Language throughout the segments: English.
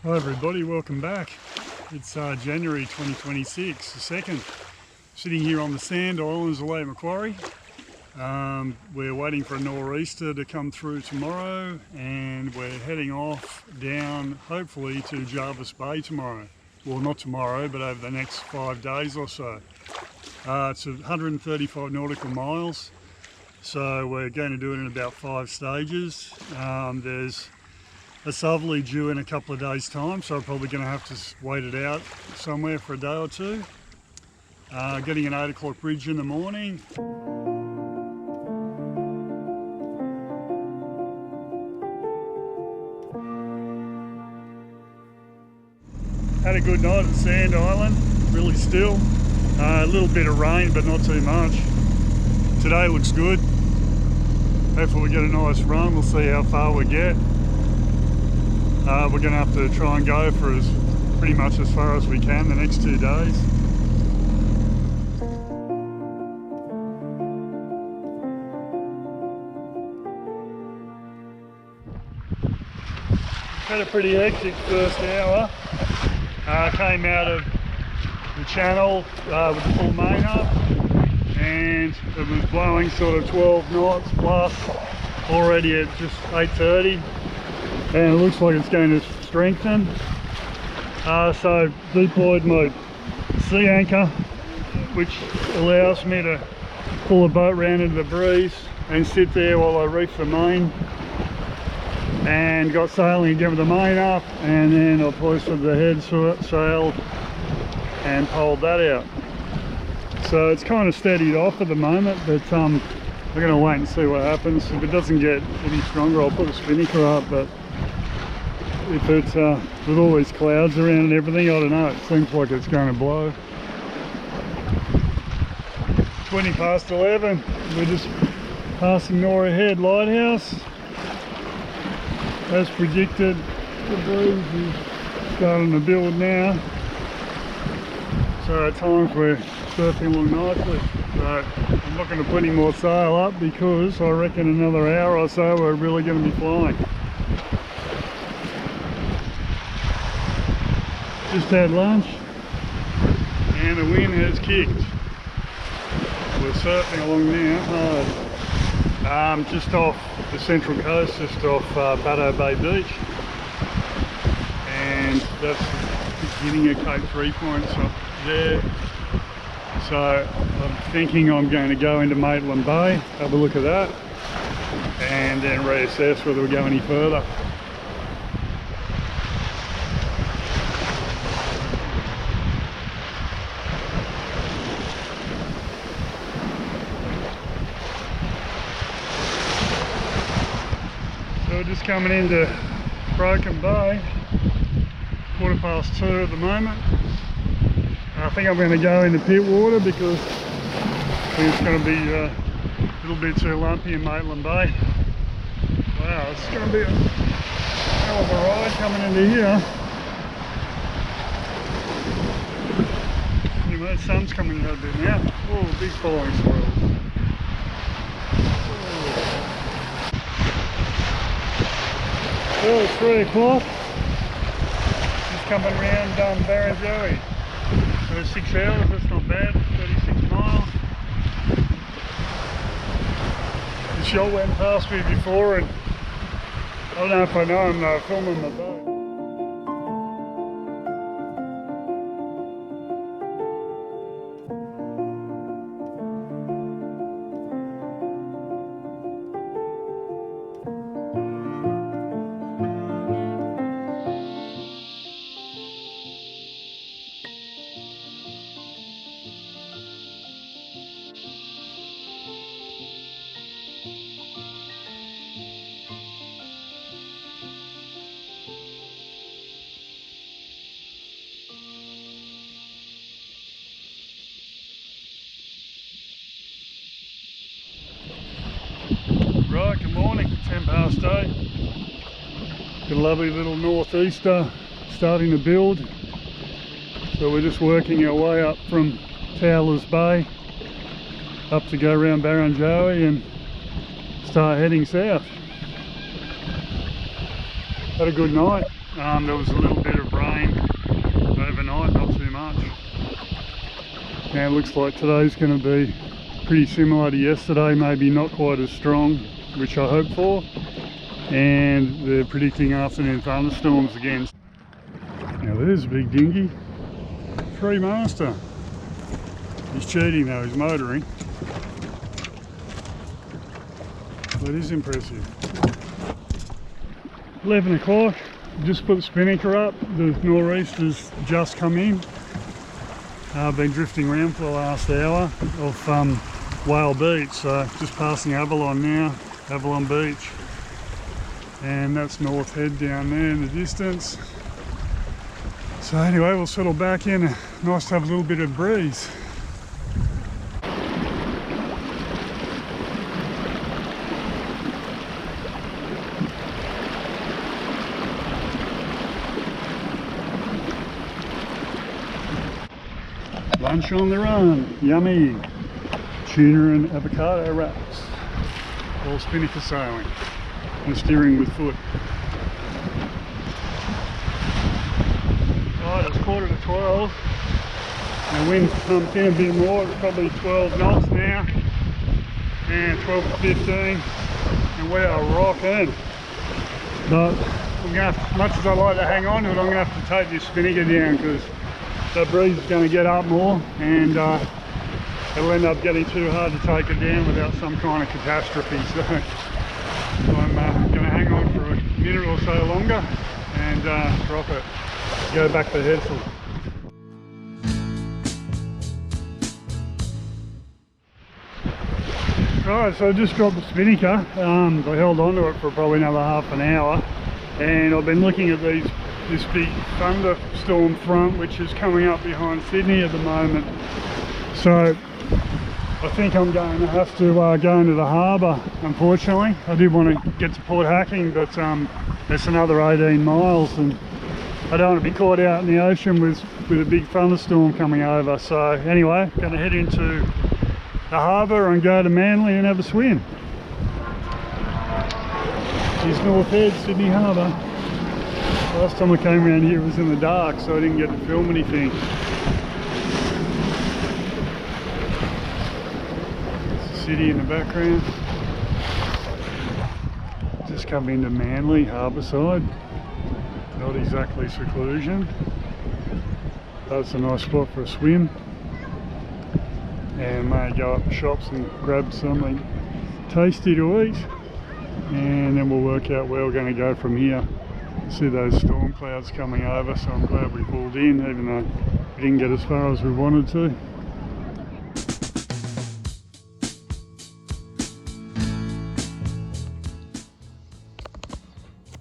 Hi everybody, welcome back. It's January 2026, the 2nd. Sitting here on the sand islands of Lake Macquarie. We're waiting for a nor'easter to come through tomorrow, and we're heading off down hopefully to Jervis Bay tomorrow. Well, not tomorrow, but over the next 5 days or so. It's 135 nautical miles, so we're going to do it in about 5 stages. There's a southerly due in a couple of days' time, so I'm probably going to have to wait it out somewhere for a day or two. Getting an 8 o'clock bridge in the morning. Had a good night at Sand Island, really still. A little bit of rain, but not too much. Today looks good. Hopefully we get a nice run, we'll see how far we get. We're going to have to try and go for pretty much as far as we can the next 2 days. Had a pretty hectic first hour. Came out of the channel with the full main up, and it was blowing sort of 12 knots plus already at just 8:30. And it looks like it's going to strengthen. So deployed my sea anchor, which allows me to pull the boat round into the breeze and sit there while I reef the main. And got sailing again with the main up, and then I hoisted the head sail and pulled that out. So it's kind of steadied off at the moment, but we're going to wait and see what happens. If it doesn't get any stronger, I'll put a spinnaker up, but if it's with all these clouds around and everything, I don't know, it seems like it's going to blow. 20 past 11, we're just passing Nora Head Lighthouse. As predicted, the breeze is starting to build now, so at times we're surfing along nicely. So I'm not going to put any more sail up because I reckon another hour or so we're really going to be flying. Just had lunch and the wind has kicked. We're surfing along now hard. Just off the central coast, just off Oday Bay beach, and that's the beginning of Cape 3 points up there. So I'm thinking I'm going to go into Maitland Bay, have a look at that, and then reassess whether we go any further. So we're just coming into Broken Bay, 2:15 at the moment. I think I'm going to go into pit water because I think it's going to be a little bit too lumpy in Maitland Bay. Wow, it's going to be a hell of a ride coming into here. Anyway, the sun's coming out a bit now. Oh, big following swirls. Well, it's 3 o'clock. Just coming around Barrenjoey. So 6 hours, that's not bad, 36 miles. The shot went past me before, and I don't know if I know him, they were filming my boat. Right, good morning, 10 past 8. Got a lovely little northeaster starting to build. So we're just working our way up from Towlers Bay up to go around Barrenjoey and start heading south. Had a good night. There was a little bit of Now it looks like today's going to be pretty similar to yesterday, maybe not quite as strong, which I hope for. And they're predicting afternoon thunderstorms again. Now there's a big dinghy, free master. He's cheating though, he's motoring. That is impressive. 11 o'clock, just put the spinnaker up. The nor'easter's just come in. I've been drifting around for the last hour off Whale Beach, so just passing Avalon now, Avalon Beach. And that's North Head down there in the distance. So anyway, we'll settle back in. Nice to have a little bit of breeze. Lunch on the run, yummy. Tuna and avocado wraps. All spinnaker sailing and steering with foot. Right, it's 11:45. The wind's pumped in a bit more, it's probably 12 knots now. And 12 to 15. And we are rocking. But I'm gonna have, as much as I like to hang on to it, I'm going to have to take this spinnaker down because the breeze is going to get up more and it'll end up getting too hard to take it down without some kind of catastrophe. So I'm going to hang on for a minute or so longer and drop it, go back to Hedsel. Right, so I just dropped the spinnaker. I held on to it for probably another half an hour and I've been looking at this big thunderstorm front which is coming up behind Sydney at the moment. So I think I'm going to have to go into the harbour, unfortunately. I did want to get to Port Hacking, but it's another 18 miles and I don't want to be caught out in the ocean with a big thunderstorm coming over. So anyway, going to head into the harbour and go to Manly and have a swim. Here's North Head, Sydney Harbour. Last time I came around here it was in the dark, so I didn't get to film anything. There's the city in the background. Just come into Manly, harbour side. Not exactly seclusion. That's a nice spot for a swim. And may go up the shops and grab something tasty to eat. And then we'll work out where we're going to go from here. See those storm clouds coming over, so I'm glad we pulled in, even though we didn't get as far as we wanted to.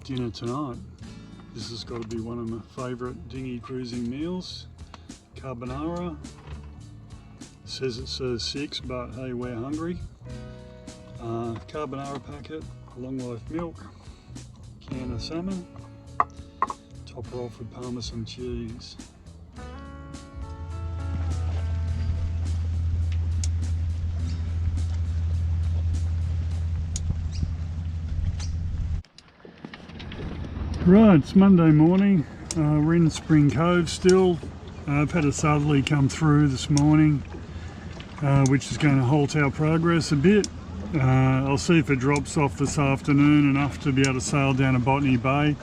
Dinner tonight. This has got to be one of my favourite dinghy cruising meals. Carbonara. Says it serves 6, but hey, we're hungry. Carbonara packet, long life milk, can of salmon. Top her off with parmesan cheese. Right, it's Monday morning. We're in Spring Cove still. I've had a southerly come through this morning, which is going to halt our progress a bit. I'll see if it drops off this afternoon enough to be able to sail down to Botany Bay.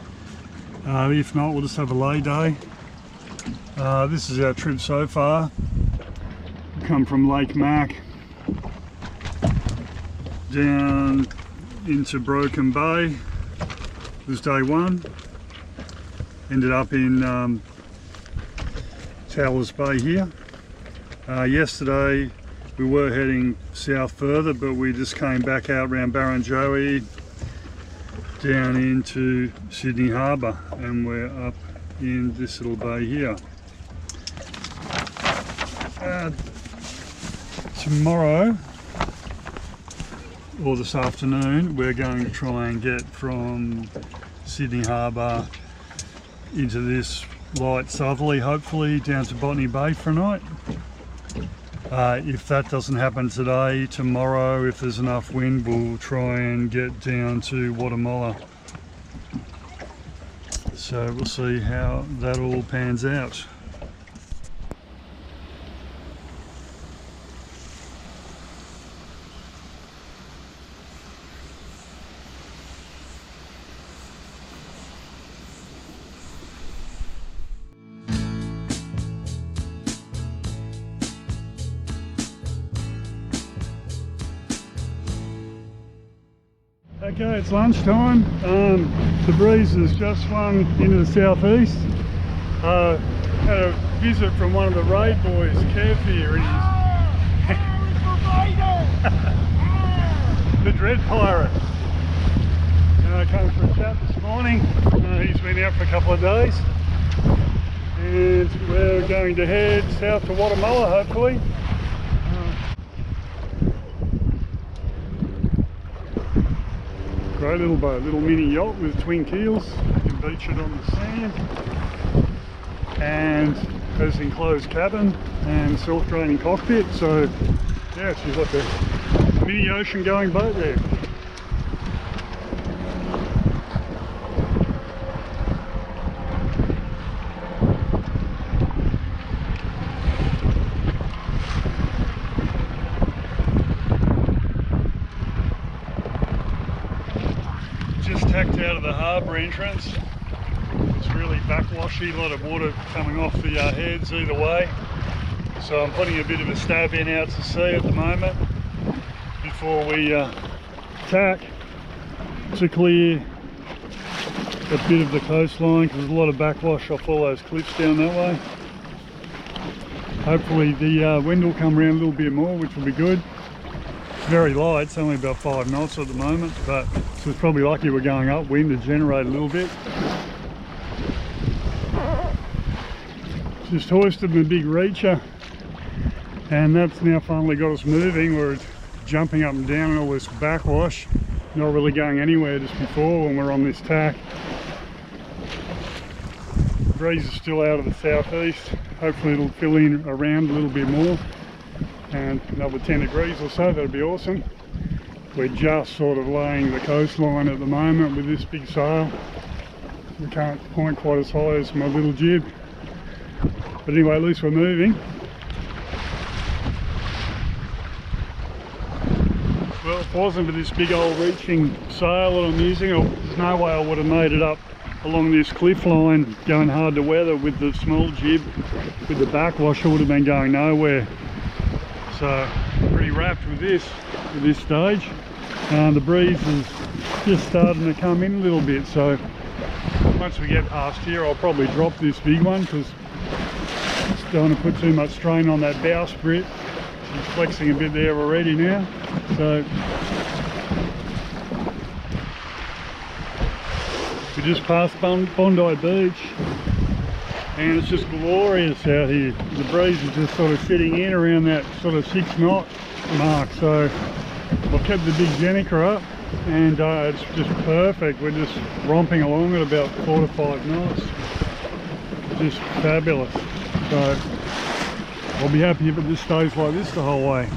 If not, we'll just have a lay day. This is our trip so far. We come from Lake Mac down into Broken Bay. It was day one. Ended up in Towers Bay here. Yesterday we were heading south further, but we just came back out around Barrenjoey down into Sydney Harbour, and we're up in this little bay here. Tomorrow or this afternoon we're going to try and get from Sydney Harbour into this light southerly, hopefully down to Botany Bay for a night. If that doesn't happen today, tomorrow, if there's enough wind, we'll try and get down to Guatemala. So we'll see how that all pans out. Okay, it's lunchtime. The breeze has just swung into the southeast. Had a visit from one of the raid boys, Kev here, and he's the Dread Pirate. Came for a chat this morning. He's been out for a couple of days, and we're going to head south to Wollongong, hopefully. Great little boat, little mini yacht with twin keels. You can beach it on the sand, and has enclosed cabin and self-draining cockpit. So yeah, she's like a mini ocean going boat there. Just tacked out of the harbour entrance. It's really backwashy, a lot of water coming off the heads either way. So I'm putting a bit of a stab in out to sea at the moment before we tack to clear a bit of the coastline, because there's a lot of backwash off all those cliffs down that way. Hopefully the wind will come around a little bit more, which will be good. It's very light, it's only about 5 knots at the moment, but so it's probably lucky we're going upwind to generate a little bit. Just hoisted my big reacher, and that's now finally got us moving. We're jumping up and down in all this backwash, not really going anywhere just before when we're on this tack. The breeze is still out of the southeast. Hopefully it'll fill in around a little bit more, and another 10 degrees or so, that'd be awesome. We're just sort of laying the coastline at the moment with this big sail. We can't point quite as high as my little jib. But anyway, at least we're moving. Well, if it wasn't for this big old reaching sail that I'm using, there's no way I would have made it up along this cliff line going hard to weather with the small jib. With the backwash, I would have been going nowhere. So pretty wrapped with this at this stage. The breeze is just starting to come in a little bit, so once we get past here I'll probably drop this big one, because I just don't want to put too much strain on that bowsprit. She's flexing a bit there already now. So we just passed Bondi Beach, and it's just glorious out here. The breeze is just sort of sitting in around that sort of 6 knot mark, so I've kept the big Jenica up, and it's just perfect. We're just romping along at about 4 to 5 knots. Just fabulous. So I'll be happy if it just stays like this the whole way.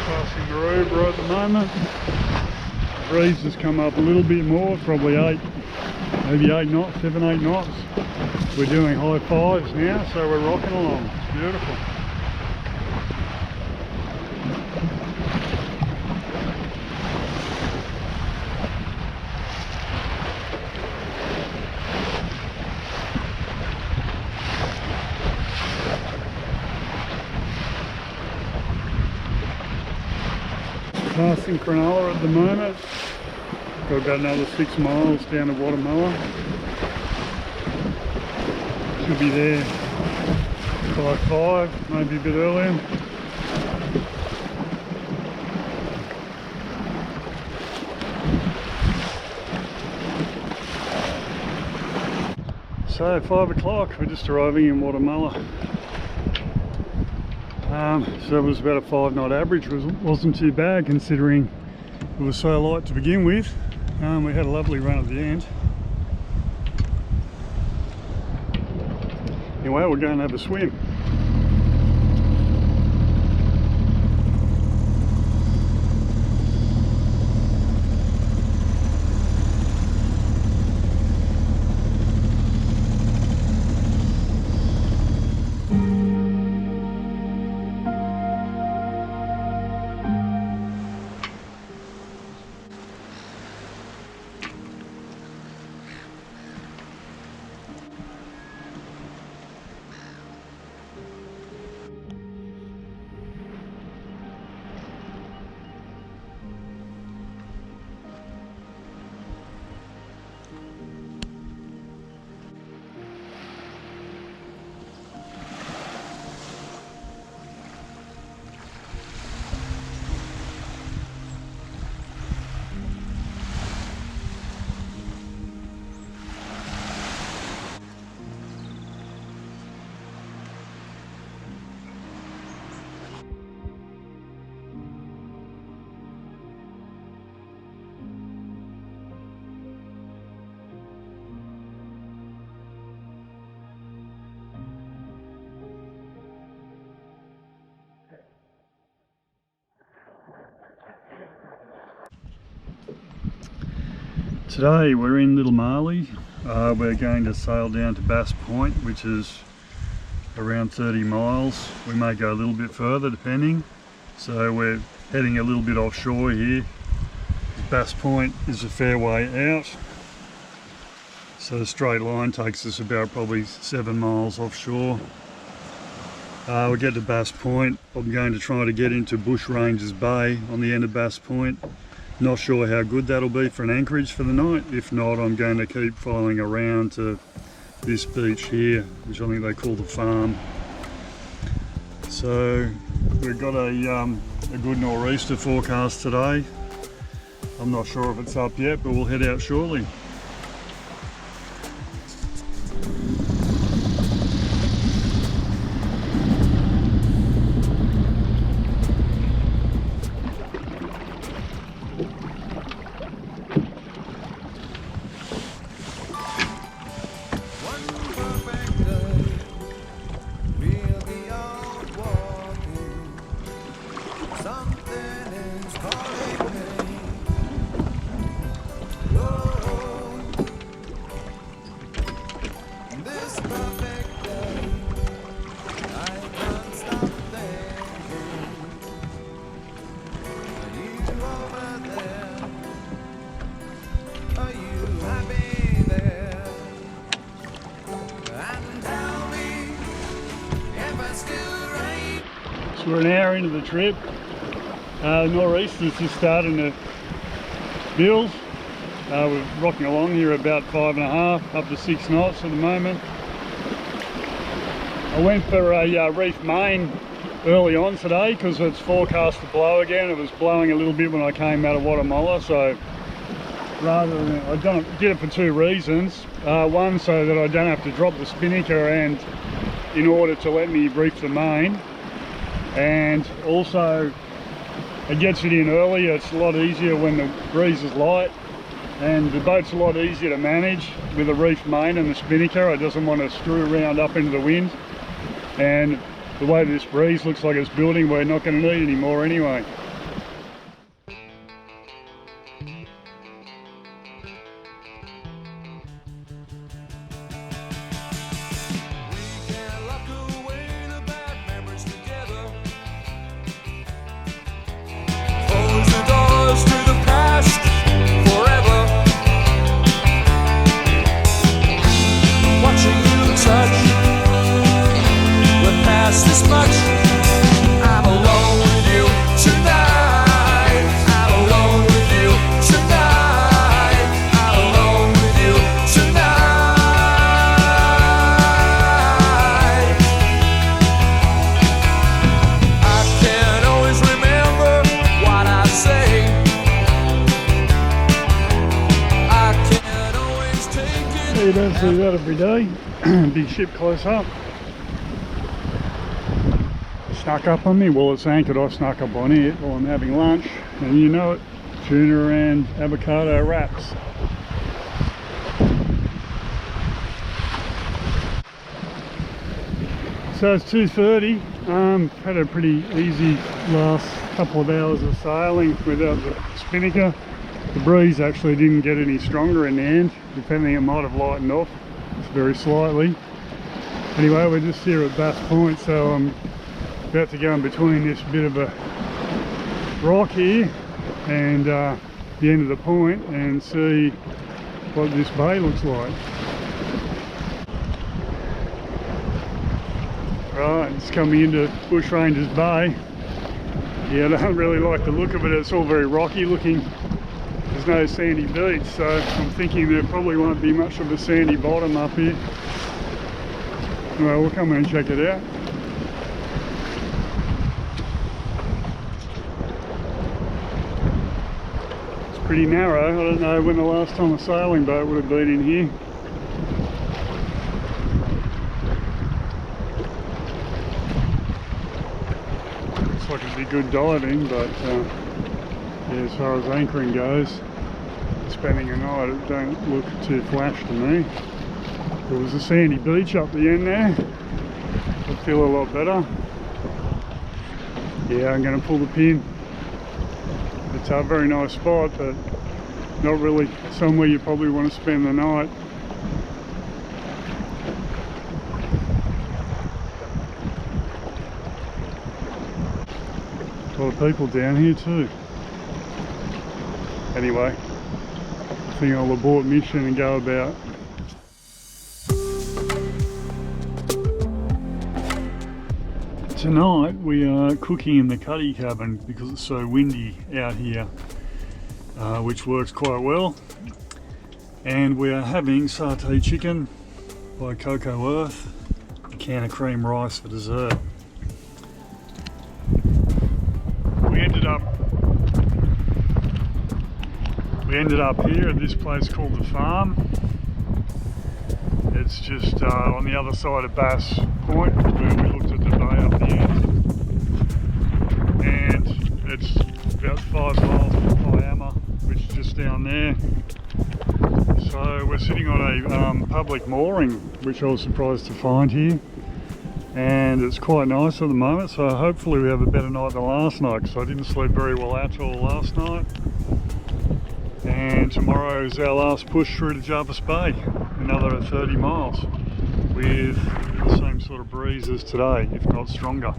Passing Maroubra at the moment. The breeze has come up a little bit more, probably 8, maybe 8 knots, 7, 8 knots. We're doing high 5s now, so we're rocking along. It's beautiful. Passing Cronulla at the moment. Got about another 6 miles down to Wollongong. Should be there by 5, maybe a bit earlier. So 5 o'clock, we're just arriving in Wollongong. So it was about a 5 knot average. Wasn't too bad considering it was so light to begin with. We had a lovely run at the end. Anyway, we're going to have a swim. Today we're in Little Marley. We're going to sail down to Bass Point, which is around 30 miles. We may go a little bit further depending. So we're heading a little bit offshore here. Bass Point is a fair way out. So the straight line takes us about probably 7 miles offshore. We'll get to Bass Point. I'm going to try to get into Bushrangers Bay on the end of Bass Point. Not sure how good that'll be for an anchorage for the night. If not, I'm going to keep following around to this beach here, which I think they call the Farm. So we've got a good nor'easter forecast today. I'm not sure if it's up yet, but we'll head out shortly. We're an hour into the trip. Nor'easter's just starting to build. We're rocking along here about 5.5 up to 6 knots at the moment. I went for a reef main early on today because it's forecast to blow again. It was blowing a little bit when I came out of Guatemala, so rather than, I did it for 2 reasons. One, so that I don't have to drop the spinnaker, and in order to let me reef the main. And also it gets it in early. It's a lot easier when the breeze is light, and the boat's a lot easier to manage with a reef main and the spinnaker. It doesn't want to screw around up into the wind, and the way this breeze looks like it's building, we're not going to need any more anyway. You don't see that every day. Big ship close up. Snuck up on me. Well, it's anchored. I snuck up on it while I'm having lunch, and you know it, tuna and avocado wraps. So it's 2:30. Had a pretty easy last couple of hours of sailing without the spinnaker. The breeze actually didn't get any stronger in the end. Depending, it might have lightened off just very slightly. Anyway, we're just here at Bass Point, so I'm about to go in between this bit of a rock here and the end of the point and see what this bay looks like. Right, it's coming into Bushrangers Bay. Yeah, I don't really like the look of it. It's all very rocky looking. There's no sandy beach, so I'm thinking there probably won't be much of a sandy bottom up here. Well, we'll come in and check it out. It's pretty narrow. I don't know when the last time a sailing boat would have been in here. Looks like it'd be good diving, but yeah, as far as anchoring goes, spending a night, it don't look too flash to me. There was a sandy beach up the end there. I feel a lot better. Yeah, I'm going to pull the pin. It's a very nice spot, but not really somewhere you probably want to spend the night. A lot of people down here too. Anyway, I think I'll abort mission and go about. Tonight we are cooking in the cuddy cabin because it's so windy out here, which works quite well. And we are having satay chicken by Cocoa Earth, a can of cream rice for dessert. We ended up here at this place called The Farm. It's just on the other side of Bass Point, where we looked at the bay up the end. And it's about 5 miles from Kiama, which is just down there. So we're sitting on a public mooring, which I was surprised to find here. And it's quite nice at the moment, so hopefully we have a better night than last night, because I didn't sleep very well at all last night. And tomorrow is our last push through to Jervis Bay, another 30 miles, with the same sort of breeze as today, if not stronger.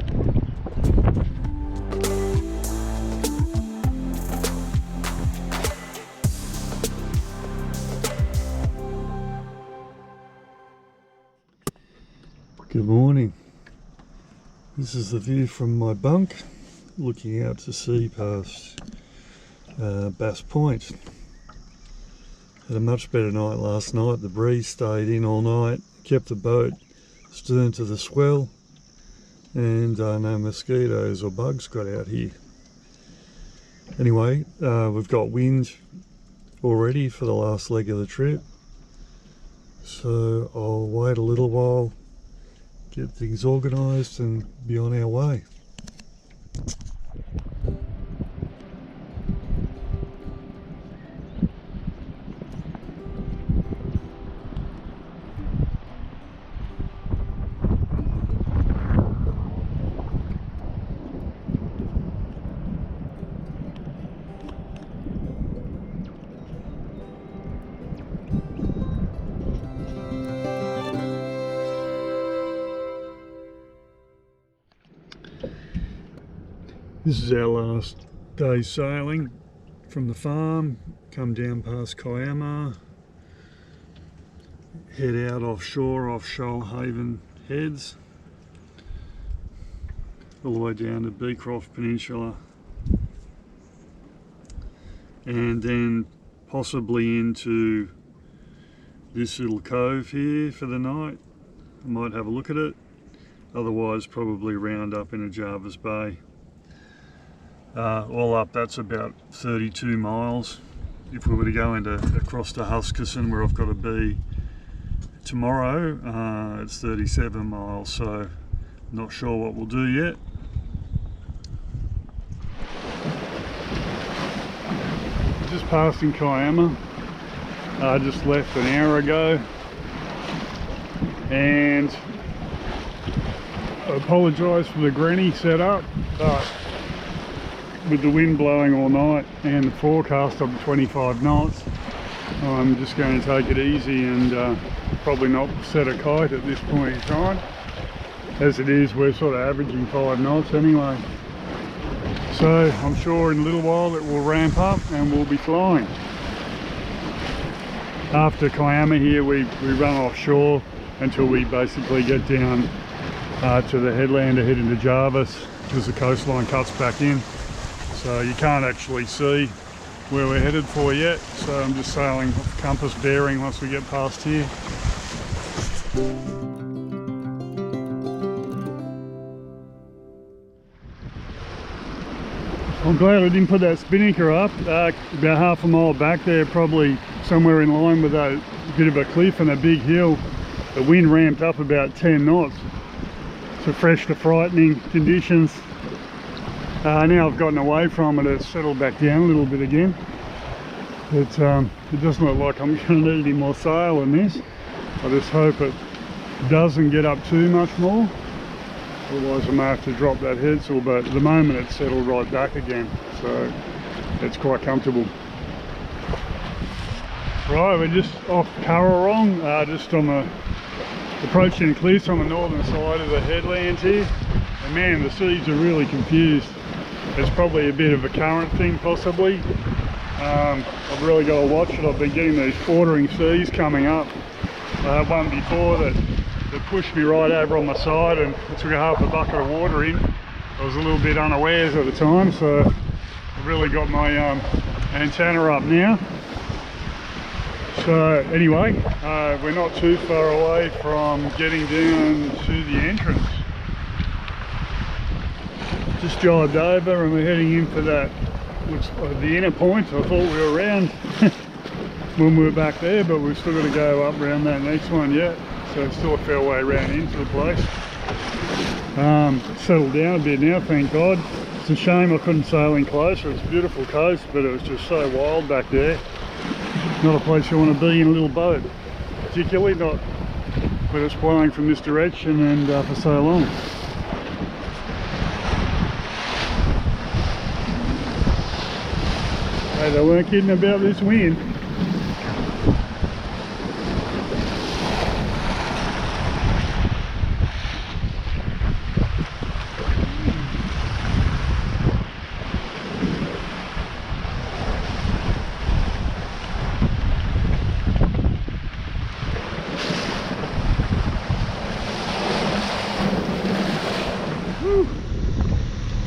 Good morning. This is the view from my bunk, looking out to sea past Bass Point. Had a much better night last night. The breeze stayed in all night, kept the boat stern to the swell, and no mosquitoes or bugs got out here. Anyway, we've got wind already for the last leg of the trip, so I'll wait a little while, get things organised and be on our way. This is our last day's sailing from the farm. Come down past Kiama, head out offshore off Shoalhaven Heads, all the way down to Beecroft Peninsula, and then possibly into this little cove here for the night. I might have a look at it, otherwise probably round up into Jervis Bay. All up, that's about 32 miles. If we were to go across to Huskisson, where I've got to be tomorrow, it's 37 miles, so not sure what we'll do yet. Just passing Kiama. I just left an hour ago, and I apologise for the granny setup, but with the wind blowing all night and the forecast up to 25 knots, I'm just going to take it easy and probably not set a kite at this point in time. As it is, we're sort of averaging 5 knots anyway. So I'm sure in a little while it will ramp up and we'll be flying. After Kiama here, we run offshore until we basically get down to the headland to head into Jervis, because the coastline cuts back in. So you can't actually see where we're headed for yet, so I'm just sailing off the compass bearing once we get past here. I'm glad I didn't put that spinnaker up. About half a mile back there, probably somewhere in line with a bit of a cliff and a big hill, the wind ramped up about 10 knots. So fresh to frightening conditions. Now I've gotten away from it, it's settled back down a little bit again. But it doesn't look like I'm going to need any more sail in this. I just hope it doesn't get up too much more. Otherwise I may have to drop that headsail, but at the moment it's settled right back again. So it's quite comfortable. Right, we're just off Currarong, just on the approaching Cliffs on the northern side of the headlands here. And man, the seas are really confused. It's probably a bit of a current thing, possibly. I've really got to watch it. I've been getting these quartering seas coming up. I had one before that pushed me right over on my side and it took a half a bucket of water in. I was a little bit unawares at the time, so I've really got my antenna up now. So anyway, we're not too far away from getting down to the entrance. Just jived over and we're heading in for that, looks like the inner point. I thought we were around when we were back there, but we've still got to go up around that next one yet. So it's still a fair way around into the place. Settled down a bit now, thank God. It's a shame I couldn't sail in closer. It's a beautiful coast, but it was just so wild back there. Not a place you want to be in a little boat, particularly not when it's blowing from this direction and for so long. Hey, they weren't kidding about this wind.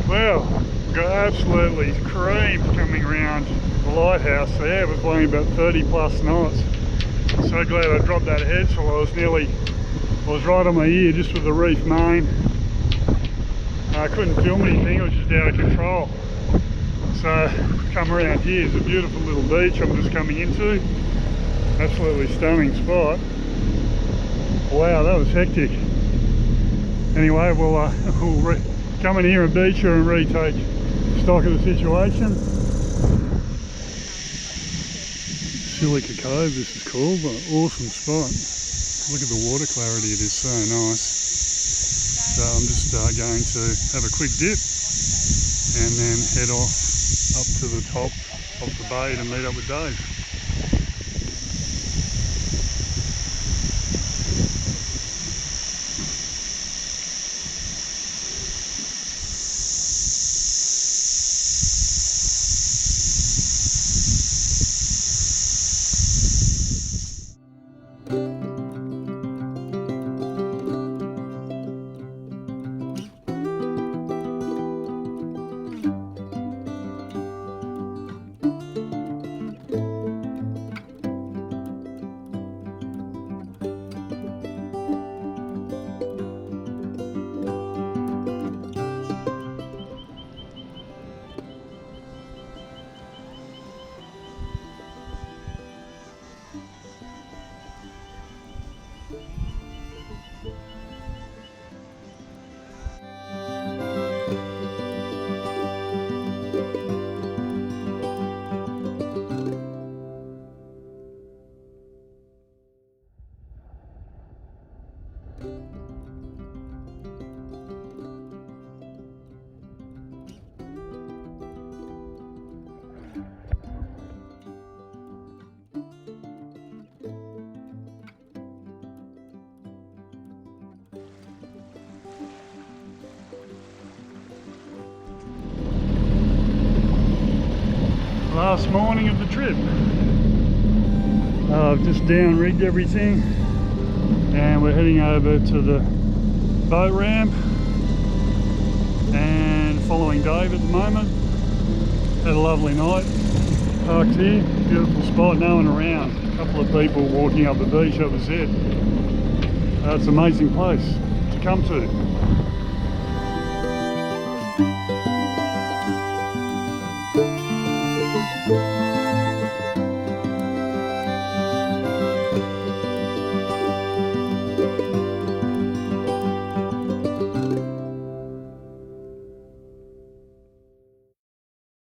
Well, we've got absolutely cream coming around the lighthouse there. It was blowing about 30 plus knots. I'm so glad I dropped that headsail. I was right on my ear just with the reef main. I couldn't film anything, it was just out of control. So come around here, it's a beautiful little beach I'm just coming into. Absolutely stunning spot. Wow, that was hectic. Anyway, we'll come in here and beach her and retake stock of the situation. Silica Cove, this is called, but awesome spot. Look at the water clarity, it is so nice. So I'm just going to have a quick dip and then head off up to the top of the bay to meet up with Dave. Last morning of the trip. I've just down rigged everything and we're heading over to the boat ramp and following Dave at the moment. Had a lovely night, parked here, beautiful spot, no one around, a couple of people walking up the beach, that was it. It's an amazing place to come to.